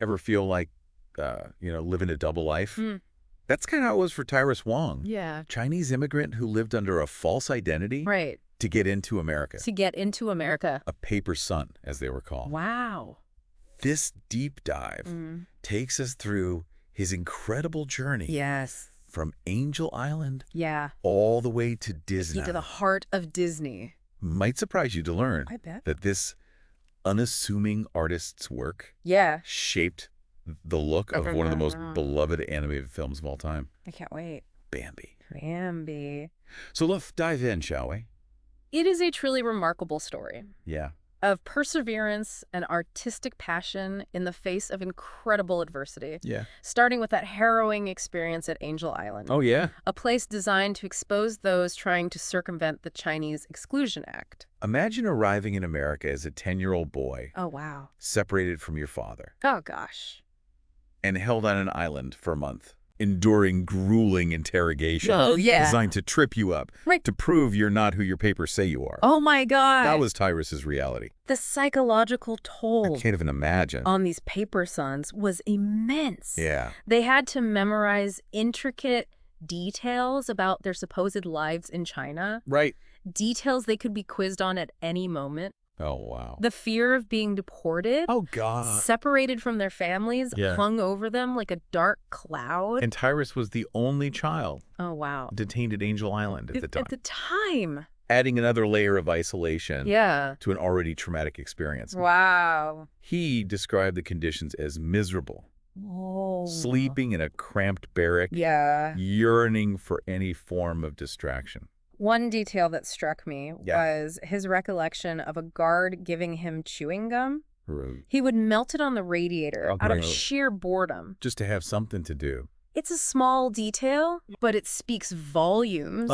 Ever feel like, living a double life? That's kind of how it was for Tyrus Wong. Yeah. Chinese immigrant who lived under a false identity Right. to get into America. To get into America. A paper son, as they were called. Wow. This deep dive takes us through his incredible journey. Yes. From Angel Island Yeah. all the way to Disney. To the heart of Disney. Might surprise you to learn I bet. that this unassuming artist's work shaped the look of one of the most beloved animated films of all time. I can't wait. Bambi. Bambi. So let's dive in, shall we? It is a truly remarkable story. Yeah. Of perseverance and artistic passion in the face of incredible adversity. Yeah. Starting with that harrowing experience at Angel Island. Oh, yeah? A place designed to expose those trying to circumvent the Chinese Exclusion Act. Imagine arriving in America as a 10-year-old boy. Oh, wow. Separated from your father. Oh, gosh. And held on an island for a month. Enduring grueling interrogation. Oh, yeah. Designed to trip you up. Right. To prove you're not who your papers say you are. Oh, my God. That was Tyrus's reality. The psychological toll I can't even imagine. on these paper sons was immense. Yeah. They had to memorize intricate details about their supposed lives in China. Right. Details they could be quizzed on at any moment. Oh, wow. The fear of being deported, Oh, God. separated from their families, hung over them like a dark cloud. And Tyrus was the only child Oh, wow. detained at Angel Island at the time. At the time. Adding another layer of isolation Yeah. to an already traumatic experience. Wow. He described the conditions as miserable. Oh. Sleeping in a cramped barrack. Yeah. Yearning for any form of distraction. One detail that struck me was his recollection of a guard giving him chewing gum. He would melt it on the radiator out of sheer boredom. Just to have something to do. It's a small detail, but it speaks volumes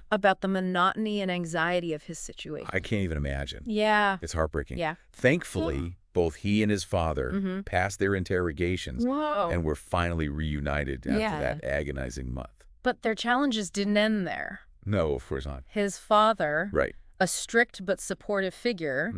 about the monotony and anxiety of his situation. I can't even imagine. Yeah. It's heartbreaking. Yeah. Thankfully, both he and his father passed their interrogations and were finally reunited after that agonizing month. But their challenges didn't end there. No, of course not. His father, Right. a strict but supportive figure,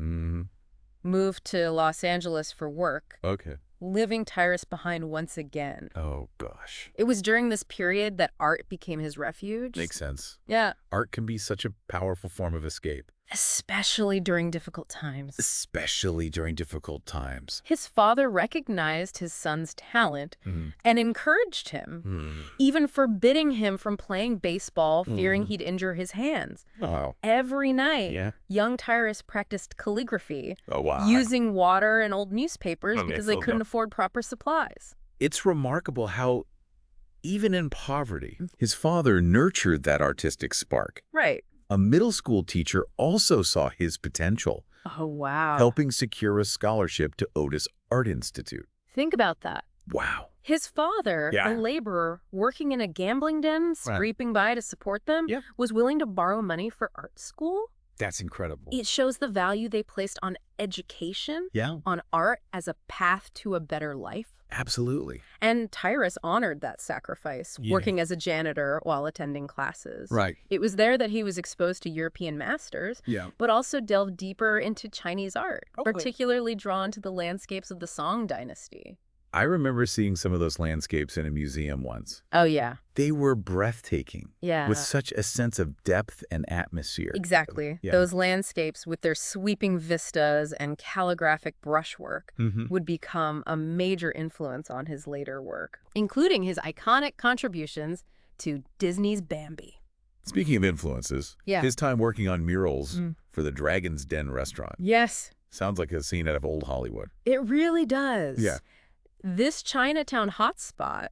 moved to Los Angeles for work, Okay. leaving Tyrus behind once again. Oh, gosh. It was during this period that art became his refuge. Makes sense. Yeah. Art can be such a powerful form of escape. Especially during difficult times. Especially during difficult times. His father recognized his son's talent and encouraged him, even forbidding him from playing baseball, fearing he'd injure his hands. Oh. Every night, young Tyrus practiced calligraphy, Oh, wow. using water and old newspapers because they couldn't afford proper supplies. It's remarkable how, even in poverty, his father nurtured that artistic spark. Right. A middle school teacher also saw his potential, Oh, wow. helping secure a scholarship to Otis Art Institute. Think about that. Wow. His father, Yeah. a laborer working in a gambling den, scraping by to support them, was willing to borrow money for art school. That's incredible. It shows the value they placed on education, Yeah, on art as a path to a better life. absolutely. And Tyrus honored that sacrifice, working as a janitor while attending classes. Right. It was there that he was exposed to European masters, but also delved deeper into Chinese art, particularly drawn to the landscapes of the Song dynasty. I remember seeing some of those landscapes in a museum once. Oh, yeah. They were breathtaking. Yeah. With such a sense of depth and atmosphere. Exactly. Yeah. Those landscapes with their sweeping vistas and calligraphic brushwork would become a major influence on his later work, including his iconic contributions to Disney's Bambi. Speaking of influences, his time working on murals for the Dragon's Den restaurant. Yes. Sounds like a scene out of old Hollywood. It really does. Yeah. This Chinatown hotspot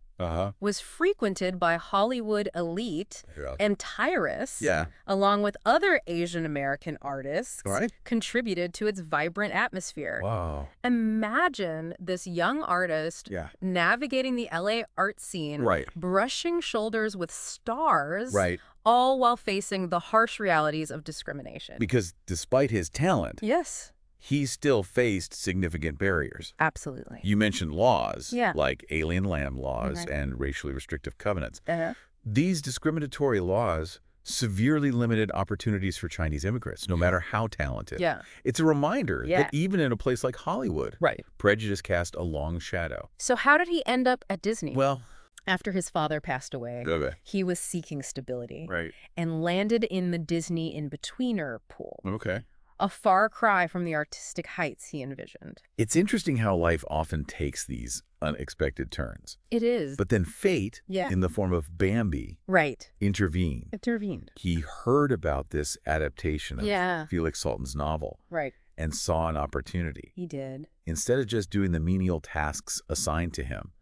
was frequented by Hollywood elite, and Tyrus, along with other Asian American artists, contributed to its vibrant atmosphere. Wow. Imagine this young artist navigating the LA art scene, brushing shoulders with stars, all while facing the harsh realities of discrimination. Because despite his talent, he still faced significant barriers. Absolutely. You mentioned laws, like alien land laws and racially restrictive covenants. These discriminatory laws severely limited opportunities for Chinese immigrants, no matter how talented. Yeah. It's a reminder that even in a place like Hollywood, prejudice cast a long shadow. So how did he end up at Disney? Well, after his father passed away, he was seeking stability and landed in the Disney in-betweener pool. A far cry from the artistic heights he envisioned. It's interesting how life often takes these unexpected turns. It is. But then fate, in the form of Bambi, intervened. He heard about this adaptation of Felix Salten's novel and saw an opportunity. He did. Instead of just doing the menial tasks assigned to him,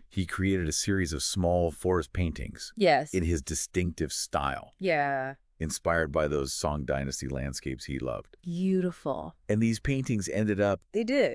he created a series of small forest paintings in his distinctive style. Inspired by those Song Dynasty landscapes he loved. Beautiful. And these paintings ended up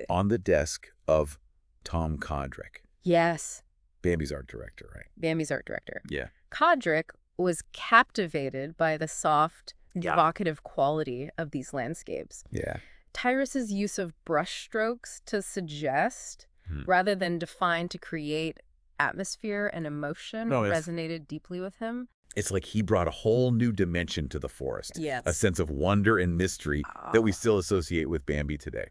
on the desk of Tom Kodrick. Yes. Bambi's art director, right? Bambi's art director. Yeah. Kodrick was captivated by the soft, evocative quality of these landscapes. Yeah. Tyrus's use of brushstrokes to suggest, rather than define to create atmosphere and emotion, resonated deeply with him. It's like he brought a whole new dimension to the forest. A sense of wonder and mystery that we still associate with Bambi today.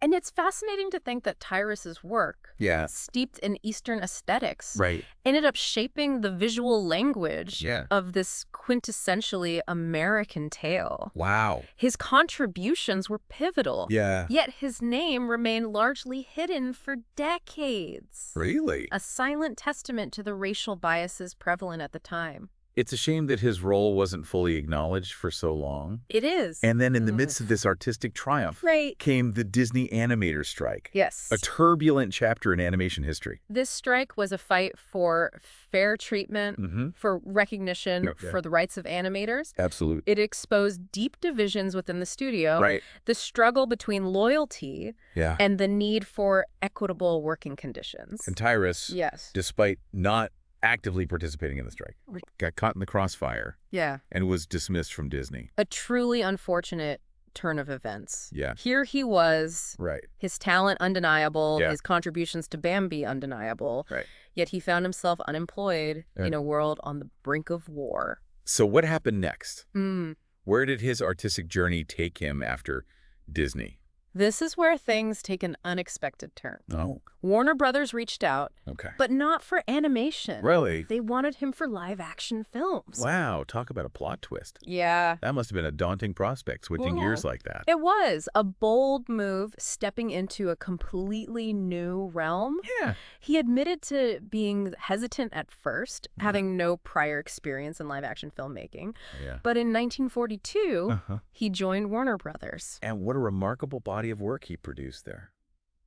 And it's fascinating to think that Tyrus's work, steeped in Eastern aesthetics, ended up shaping the visual language of this quintessentially American tale. Wow. His contributions were pivotal. Yet his name remained largely hidden for decades. Really? A silent testament to the racial biases prevalent at the time. It's a shame that his role wasn't fully acknowledged for so long. It is. And then in the midst of this artistic triumph came the Disney animator strike. Yes. A turbulent chapter in animation history. This strike was a fight for fair treatment, for recognition, for the rights of animators. Absolutely. It exposed deep divisions within the studio, the struggle between loyalty and the need for equitable working conditions. And Tyrus, despite not actively participating in the strike, got caught in the crossfire and was dismissed from Disney. A truly unfortunate turn of events. Yeah. Here he was, his talent undeniable, his contributions to Bambi undeniable, yet he found himself unemployed in a world on the brink of war. So what happened next? Where did his artistic journey take him after Disney? This is where things take an unexpected turn. Oh. Warner Brothers reached out, but not for animation. Really? They wanted him for live-action films. Wow, talk about a plot twist. Yeah. That must have been a daunting prospect, switching gears like that. It was a bold move, stepping into a completely new realm. Yeah. He admitted to being hesitant at first, having no prior experience in live-action filmmaking. But in 1942, he joined Warner Brothers. And what a remarkable body of work he produced there.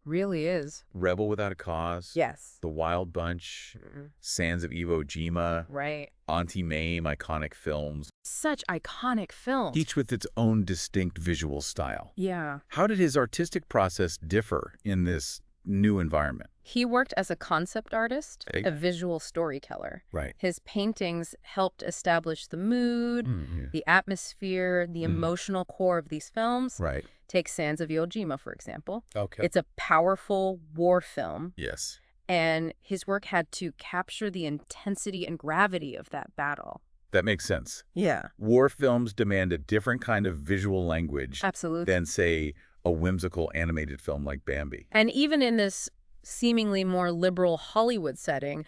Really is. Rebel Without a Cause. Yes. The Wild Bunch. Sands of Iwo Jima. Auntie Mame, iconic films. Such iconic films. Each with its own distinct visual style. Yeah. How did his artistic process differ in this new environment? He worked as a concept artist, a visual storyteller. His paintings helped establish the mood, the atmosphere, the emotional core of these films. Take Sands of Iwo Jima, for example. It's a powerful war film. Yes. And his work had to capture the intensity and gravity of that battle. That makes sense. Yeah. War films demand a different kind of visual language than, say, a whimsical animated film like Bambi. And even in this seemingly more liberal Hollywood setting,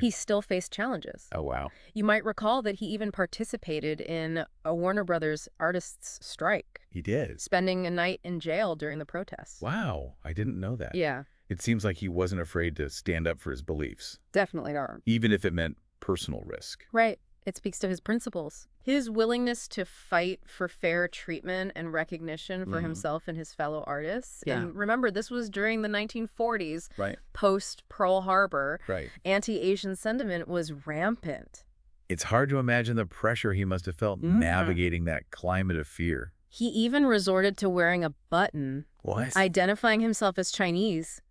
he still faced challenges. Oh, wow. You might recall that he even participated in a Warner Brothers artists' strike. He did? Spending a night in jail during the protests. Wow. I didn't know that. Yeah. It seems like he wasn't afraid to stand up for his beliefs. Definitely not. Even if it meant personal risk. Right. It speaks to his principles. His willingness to fight for fair treatment and recognition for himself and his fellow artists. And remember, this was during the 1940s, post-Pearl Harbor. Anti-Asian sentiment was rampant. It's hard to imagine the pressure he must have felt navigating that climate of fear. He even resorted to wearing a button, identifying himself as Chinese,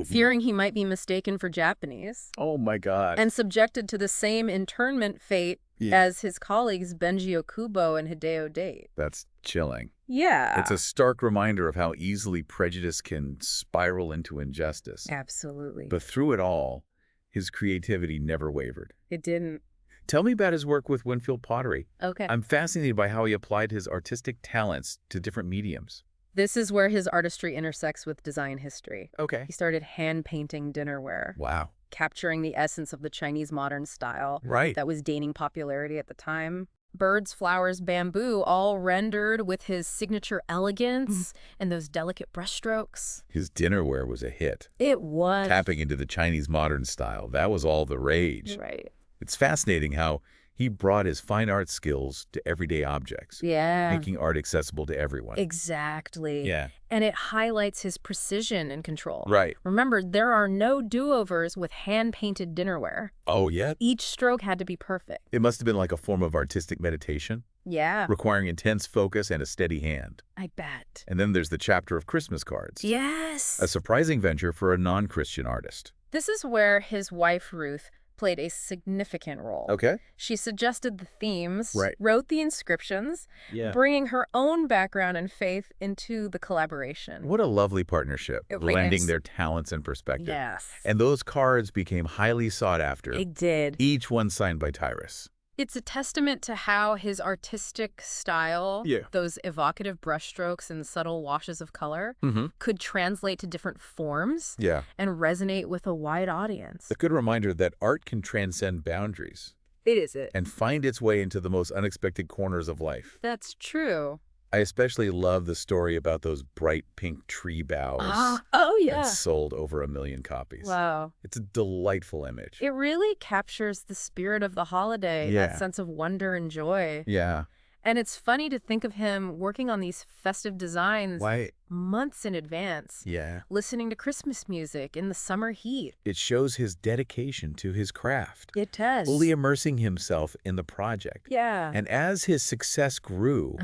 fearing he might be mistaken for Japanese. Oh, my God. And subjected to the same internment fate as his colleagues Benji Okubo and Hideo Date. That's chilling. Yeah. It's a stark reminder of how easily prejudice can spiral into injustice. Absolutely. But through it all, his creativity never wavered. It didn't. Tell me about his work with Winfield pottery. Okay. I'm fascinated by how he applied his artistic talents to different mediums. This is where his artistry intersects with design history. Okay. He started hand-painting dinnerware. Wow. Capturing the essence of the Chinese modern style that was gaining popularity at the time. Birds, flowers, bamboo, all rendered with his signature elegance and those delicate brushstrokes. His dinnerware was a hit. It was. Tapping into the Chinese modern style. That was all the rage. Right. It's fascinating how he brought his fine art skills to everyday objects. Yeah. Making art accessible to everyone. Exactly. Yeah. And it highlights his precision and control. Right. Remember, there are no do-overs with hand-painted dinnerware. Oh, yeah? Each stroke had to be perfect. It must have been like a form of artistic meditation. Yeah. Requiring intense focus and a steady hand. I bet. And then there's the chapter of Christmas cards. Yes. A surprising venture for a non-Christian artist. This is where his wife, Ruth, played a significant role. Okay. She suggested the themes, right. wrote the inscriptions, bringing her own background and faith into the collaboration. What a lovely partnership, blending their talents and perspective. Yes. And those cards became highly sought after. It did. Each one signed by Tyrus. It's a testament to how his artistic style, those evocative brushstrokes and subtle washes of color, could translate to different forms and resonate with a wide audience. A good reminder that art can transcend boundaries. It is it. And find its way into the most unexpected corners of life. That's true. I especially love the story about those bright pink tree boughs. Oh, yeah. That sold over 1 million copies. Wow. It's a delightful image. It really captures the spirit of the holiday, that sense of wonder and joy. Yeah. And it's funny to think of him working on these festive designs months in advance. Yeah. Listening to Christmas music in the summer heat. It shows his dedication to his craft. It does. Fully immersing himself in the project. Yeah. And as his success grew,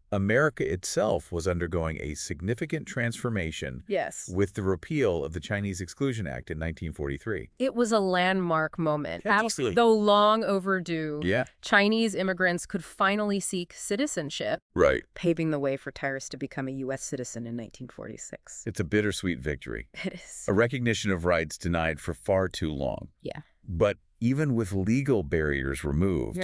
America itself was undergoing a significant transformation with the repeal of the Chinese Exclusion Act in 1943. It was a landmark moment. Absolutely. Though long overdue, Yeah. Chinese immigrants could finally seek citizenship, Right. paving the way for Tyrus to become a U.S. citizen in 1946. It's a bittersweet victory. It is. A recognition of rights denied for far too long. Yeah. But even with legal barriers removed,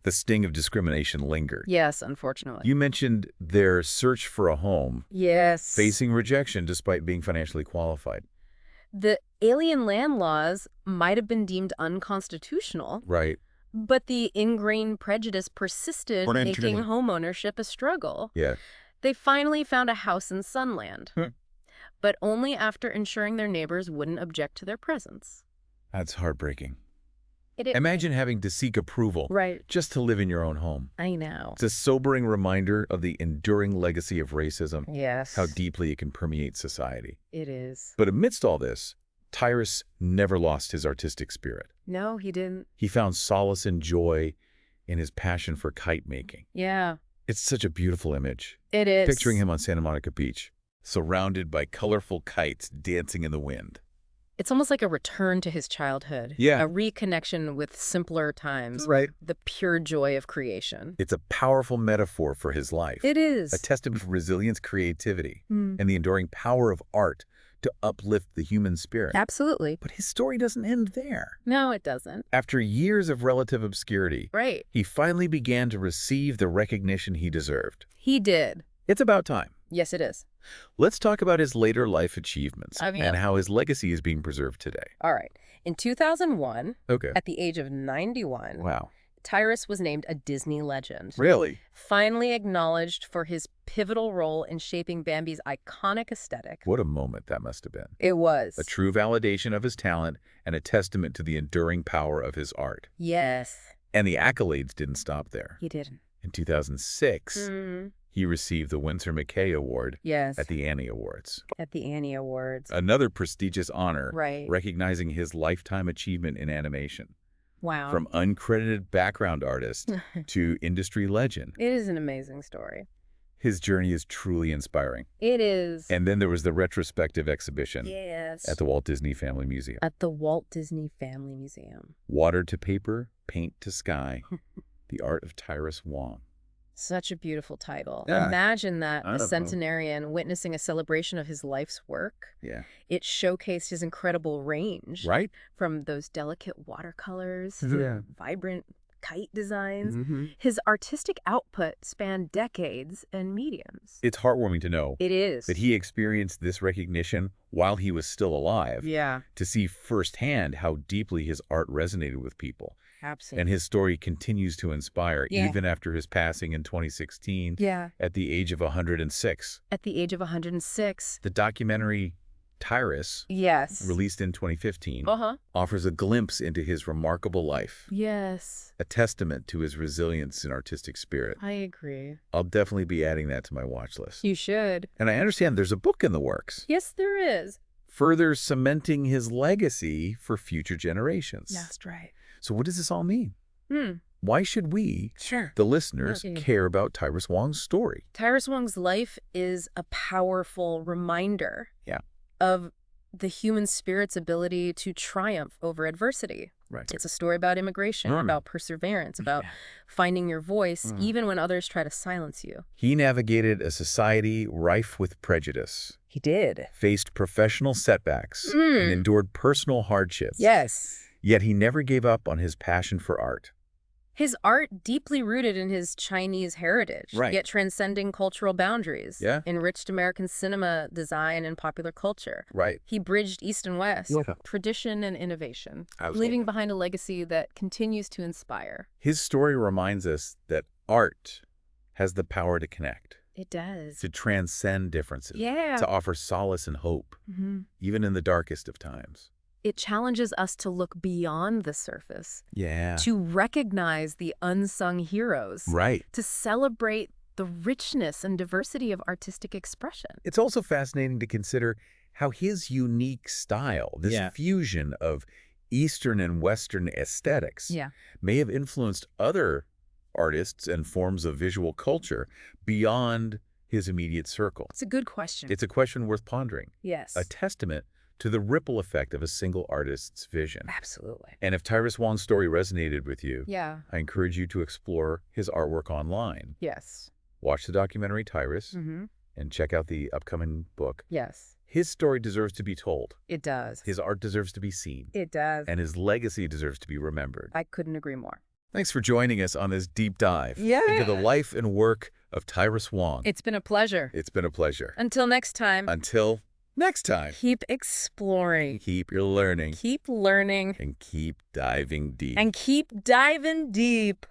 the sting of discrimination lingered. Yes, unfortunately. You mentioned their search for a home. Yes. Facing rejection despite being financially qualified. The alien land laws might have been deemed unconstitutional. Right. But the ingrained prejudice persisted, making homeownership a struggle. Yeah. They finally found a house in Sunland, but only after ensuring their neighbors wouldn't object to their presence. That's heartbreaking. Imagine having to seek approval just to live in your own home. I know. It's a sobering reminder of the enduring legacy of racism. Yes. How deeply it can permeate society. It is. But amidst all this, Tyrus never lost his artistic spirit. No, he didn't. He found solace and joy in his passion for kite making. Yeah. It's such a beautiful image. It is. Picturing him on Santa Monica Beach, surrounded by colorful kites dancing in the wind. It's almost like a return to his childhood. Yeah. A reconnection with simpler times. Right. The pure joy of creation. It's a powerful metaphor for his life. It is. A testament to resilience, creativity, and the enduring power of art to uplift the human spirit. Absolutely. But his story doesn't end there. No, it doesn't. After years of relative obscurity, right, he finally began to receive the recognition he deserved. He did. It's about time. Yes, it is. Let's talk about his later life achievements and how his legacy is being preserved today. All right. In 2001, at the age of 91, Tyrus was named a Disney legend. Really? Finally acknowledged for his pivotal role in shaping Bambi's iconic aesthetic. What a moment that must have been. It was. A true validation of his talent and a testament to the enduring power of his art. Yes. And the accolades didn't stop there. He didn't. In 2006, he received the Winsor McKay Award at the Annie Awards. At the Annie Awards. Another prestigious honor, right, recognizing his lifetime achievement in animation. Wow. From uncredited background artist to industry legend. It is an amazing story. His journey is truly inspiring. It is. And then there was the retrospective exhibition at the Walt Disney Family Museum. At the Walt Disney Family Museum. Water to paper, paint to sky, the Art of Tyrus Wong. Such a beautiful title. Yeah. Imagine that a centenarian witnessing a celebration of his life's work. Yeah. It showcased his incredible range. Right. From those delicate watercolors to vibrant kite designs. His artistic output spanned decades and mediums. It's heartwarming to know It is. that he experienced this recognition while he was still alive. Yeah. To see firsthand how deeply his art resonated with people. Absolutely. And his story continues to inspire even after his passing in 2016 at the age of 106. At the age of 106. The documentary Tyrus, released in 2015, offers a glimpse into his remarkable life. Yes. A testament to his resilience and artistic spirit. I agree. I'll definitely be adding that to my watch list. You should. And I understand there's a book in the works. Yes, there is. Further cementing his legacy for future generations. That's right. So what does this all mean? Why should we, the listeners, care about Tyrus Wong's story? Tyrus Wong's life is a powerful reminder of the human spirit's ability to triumph over adversity. Right. It's a story about immigration, about perseverance, about finding your voice, even when others try to silence you. He navigated a society rife with prejudice. He did. Faced professional setbacks and endured personal hardships. Yes. Yet he never gave up on his passion for art. His art, deeply rooted in his Chinese heritage, yet transcending cultural boundaries, enriched American cinema, design, and popular culture. Right. He bridged East and West, tradition and innovation, leaving behind a legacy that continues to inspire. His story reminds us that art has the power to connect. It does. To transcend differences. To offer solace and hope, even in the darkest of times. It challenges us to look beyond the surface. Yeah. To recognize the unsung heroes. Right. To celebrate the richness and diversity of artistic expression. It's also fascinating to consider how his unique style, this fusion of Eastern and Western aesthetics, may have influenced other artists and forms of visual culture beyond his immediate circle. It's a good question. It's a question worth pondering. Yes. A testament to the ripple effect of a single artist's vision. Absolutely. And if Tyrus Wong's story resonated with you, I encourage you to explore his artwork online. Yes. Watch the documentary Tyrus and check out the upcoming book. Yes. His story deserves to be told. It does. His art deserves to be seen. It does. And his legacy deserves to be remembered. I couldn't agree more. Thanks for joining us on this deep dive into the life and work of Tyrus Wong. It's been a pleasure. It's been a pleasure. Until next time. Until next time. Keep exploring. Keep your learning. Keep learning. And keep diving deep. And keep diving deep.